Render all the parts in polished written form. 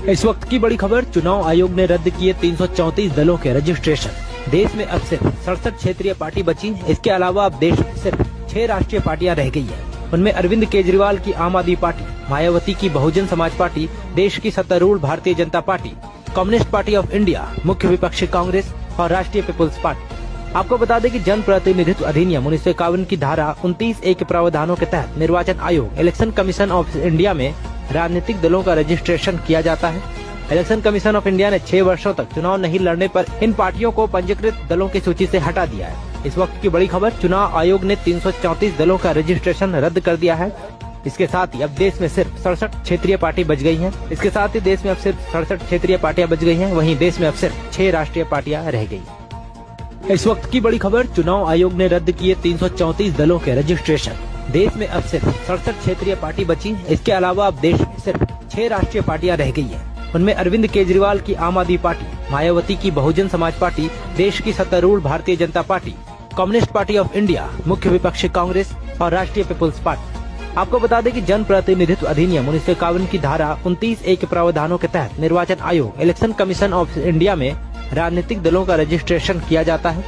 इस वक्त की बड़ी खबर, चुनाव आयोग ने रद्द किए 334 दलों के रजिस्ट्रेशन। देश में अब सिर्फ 67 क्षेत्रीय पार्टी बची। इसके अलावा अब देश में सिर्फ 6 राष्ट्रीय पार्टियां रह गई हैं। उनमें अरविंद केजरीवाल की आम आदमी पार्टी, मायावती की बहुजन समाज पार्टी, देश की सत्तारूढ़ Bharatiya Janata party, communist party of India, मुख्य विपक्षी कांग्रेस और राष्ट्रीय पीपुल्स पार्टी। आपको बता दें कि जन प्रतिनिधित्व अधिनियम 1951 की धारा 29A के प्रावधानों के तहत निर्वाचन आयोग, इलेक्शन कमीशन ऑफ इंडिया में राजनीतिक दलों का रजिस्ट्रेशन किया जाता है। इलेक्शन कमीशन ऑफ इंडिया ने 6 वर्षों तक चुनाव नहीं लड़ने पर इन पार्टियों को पंजीकृत दलों की सूची से हटा दिया है। इस वक्त की बड़ी खबर, चुनाव आयोग ने 334 दलों का रजिस्ट्रेशन रद्द कर दिया है। इसके साथ ही अब देश में सिर्फ 67 क्षेत्रीय पार्टी बच गई हैं। इसके साथ ही देश में अब सिर्फ 67 क्षेत्रीय पार्टियां बच गई हैं। वहीं देश में अब सिर्फ 6 राष्ट्रीय पार्टियां रह गई। इस वक्त की बड़ी खबर, चुनाव आयोग ने रद्द किए 334 दलों के रजिस्ट्रेशन। देश में अब सिर्फ 67 क्षेत्रीय पार्टी बची। इसके अलावा अब देश में सिर्फ 6 राष्ट्रीय पार्टियां रह गई हैं। उनमें अरविंद केजरीवाल की आम आदमी पार्टी, मायावती की बहुजन समाज पार्टी, देश की सत्तारूढ़ Bharatiya Janata party, communist party of India, मुख्य विपक्षी कांग्रेस और राष्ट्रीय पीपुल्स पार्टी। आपको बता दें कि जन प्रतिनिधित्व अधिनियम 1951 की धारा 29A के प्रावधानों के तहत निर्वाचन आयोग, इलेक्शन कमीशन ऑफ इंडिया में राजनीतिक दलों का रजिस्ट्रेशन किया जाता है।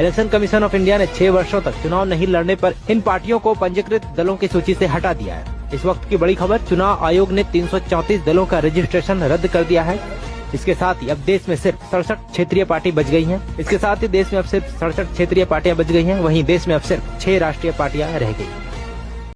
इलेक्शन कमीशन ऑफ इंडिया ने 6 वर्षों तक चुनाव नहीं लड़ने पर इन पार्टियों को पंजीकृत दलों की सूची से हटा दिया है। इस वक्त की बड़ी खबर, चुनाव आयोग ने 334 दलों का रजिस्ट्रेशन रद्द कर दिया है। इसके साथ ही अब देश में सिर्फ 67 क्षेत्रीय पार्टी बच गई हैं। इसके साथ ही देश में अब सिर्फ 67 क्षेत्रीय पार्टियां बच गई हैं। वहीं देश में अब सिर्फ 6 राष्ट्रीय पार्टियां रह गई।